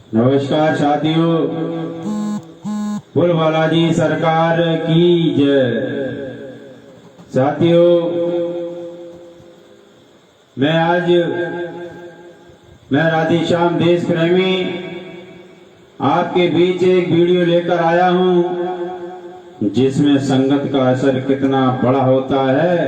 नमस्कार साथियों, फुल बालाजी सरकार की जय। साथियों, मैं राधेश्याम देश प्रेमी आपके बीच एक वीडियो लेकर आया हूं जिसमें संगत का असर कितना बड़ा होता है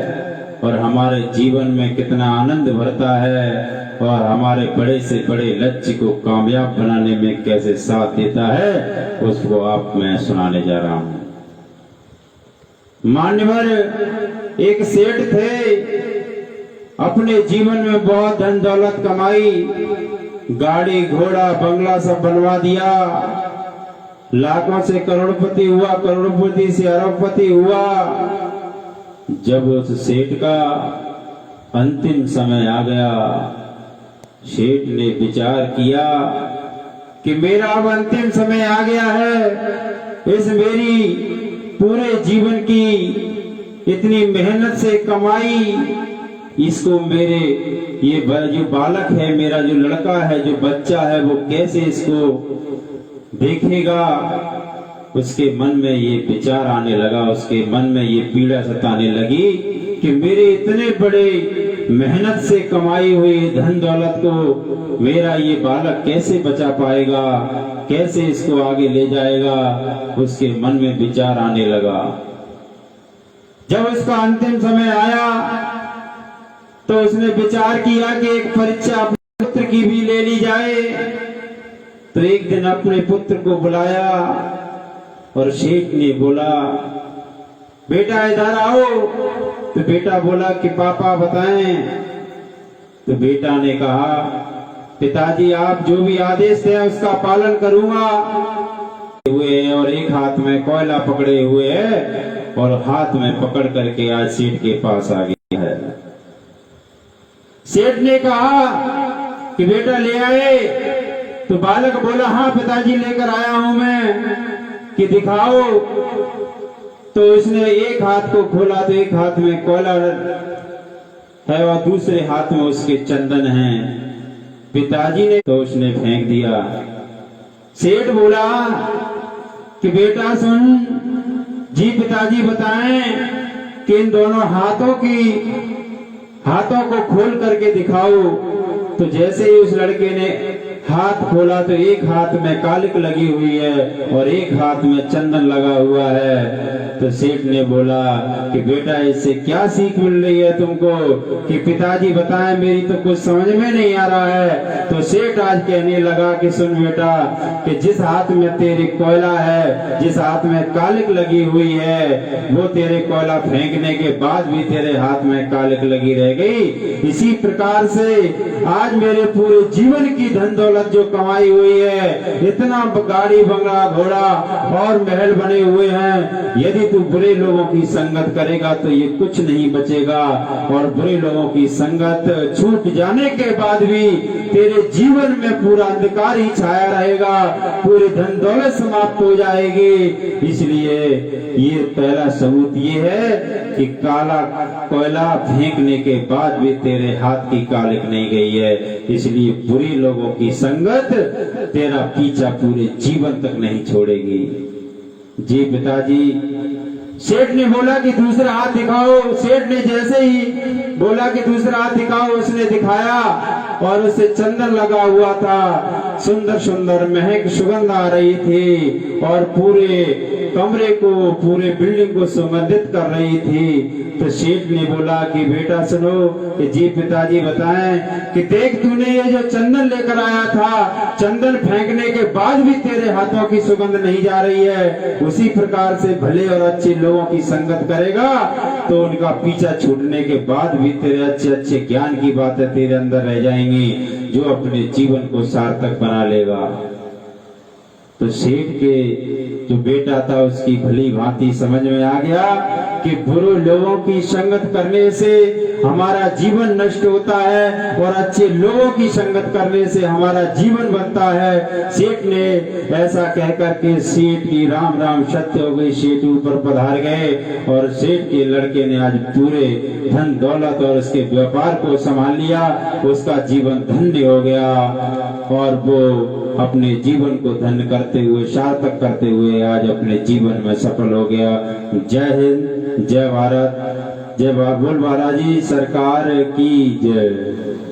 और हमारे जीवन में कितना आनंद भरता है और हमारे बड़े से बड़े लक्ष्य को कामयाब बनाने में कैसे साथ देता है, उसको आप मैं सुनाने जा रहा हूं। मान्यवर एक सेठ थे, अपने जीवन में बहुत धन दौलत कमाई, गाड़ी घोड़ा बंगला सब बनवा दिया, लाखों से करोड़पति हुआ, करोड़पति से अरबपति हुआ। जब उस सेठ का अंतिम समय आ गया, सेठ ने विचार किया कि मेरा अब अंतिम समय आ गया है। इस मेरी पूरे जीवन की इतनी मेहनत से कमाई, इसको मेरे ये जो बालक है, मेरा जो लड़का है, जो बच्चा है, वो कैसे इसको देखेगा। उसके मन में ये विचार आने लगा, उसके मन में ये पीड़ा सताने लगी कि मेरे इतने बड़े मेहनत से कमाई हुई धन दौलत को मेरा ये बालक कैसे बचा पाएगा, कैसे इसको आगे ले जाएगा। उसके मन में विचार आने लगा। जब उसका अंतिम समय आया तो उसने विचार किया कि एक परीक्षा अपने पुत्र की भी ले ली जाए। तो एक दिन अपने पुत्र को बुलाया और सेठ ने बोला, बेटा इधर आओ। तो बेटा बोला कि पापा बताएं। तो बेटा ने कहा, पिताजी आप जो भी आदेश है उसका पालन करूंगा। हुए और एक हाथ में कोयला पकड़े हुए है और हाथ में पकड़ करके आज सेठ के पास आ गया है। सेठ ने कहा कि बेटा ले आए। तो बालक बोला, हाँ पिताजी लेकर आया हूं मैं, कि दिखाओ। तो इसने एक हाथ को खोला तो एक हाथ में कोयला है और दूसरे हाथ में उसके चंदन है। पिताजी ने तो उसने फेंक दिया। सेठ बोला कि बेटा सुन, जी पिताजी बताएं कि इन दोनों हाथों को खोल करके दिखाओ। तो जैसे ही उस लड़के ने हाथ खोला तो एक हाथ में कालिक लगी हुई है और एक हाथ में चंदन लगा हुआ है। तो सेठ ने बोला कि बेटा इससे क्या सीख मिल रही है तुमको, कि पिताजी बताएं, मेरी तो कुछ समझ में नहीं आ रहा है। तो सेठ आज कहने लगा कि सुन बेटा, कि जिस हाथ में तेरे कोयला है, जिस हाथ में कालिक लगी हुई है, वो तेरे कोयला फेंकने के बाद भी तेरे हाथ में कालिक लगी रह गई। इसी प्रकार से आज मेरे पूरे जीवन की धन दौलत जो कमाई हुई है, इतना गाड़ी बंगला घोड़ा और महल बने हुए हैं, यदि तू बुरे लोगों की संगत करेगा तो ये कुछ नहीं बचेगा। और बुरे लोगों की संगत छूट जाने के बाद भी तेरे जीवन में पूरा अंधकार ही छाया रहेगा, पूरी धन दौलत समाप्त हो जाएगी। इसलिए ये पहला सबूत ये है कि काला कोयला फेंकने के बाद भी तेरे हाथ की कालिक नहीं गई है। इसलिए बुरी लोगों की संगत तेरा पीछा पूरे जीवन तक नहीं छोड़ेगी। जी पिताजी। सेठ ने बोला कि दूसरा हाथ दिखाओ। सेठ ने जैसे ही बोला कि दूसरा हाथ दिखाओ, उसने दिखाया और उसे चंदन लगा हुआ था। सुंदर सुंदर महक सुगंध आ रही थी और पूरे कमरे को, पूरे बिल्डिंग को सुगंधित कर रही थी। तो सेठ ने बोला कि बेटा सुनो, कि जी पिताजी बताएं कि देख तूने ये जो चंदन लेकर आया था, चंदन फेंकने के बाद भी तेरे हाथों की सुगंध नहीं जा रही है। उसी प्रकार से भले और अच्छे लोगों की संगत करेगा तो उनका पीछा छूटने के बाद भी तेरे अच्छे अच्छे ज्ञान की बातें तेरे अंदर रह जाएंगी, जो अपने जीवन को सार्थक बना लेगा। तो सेठ के जो बेटा था उसकी भली भांति समझ में आ गया कि बुरे लोगों की संगत करने से हमारा जीवन नष्ट होता है और अच्छे लोगों की संगत करने से हमारा जीवन बनता है। सेठ ने ऐसा कहकर के सेठ की राम राम सत्य हो गई। सेठ ऊपर पधार गए और सेठ के लड़के ने आज पूरे धन दौलत और उसके व्यापार को संभाल लिया, उसका जीवन धन्य हो गया और वो अपने जीवन को धन्य करते हुए, सार्थक करते हुए आज अपने जीवन में सफल हो गया। जय हिंद, जय भारत, जय बोल महाराज जी सरकार की जय।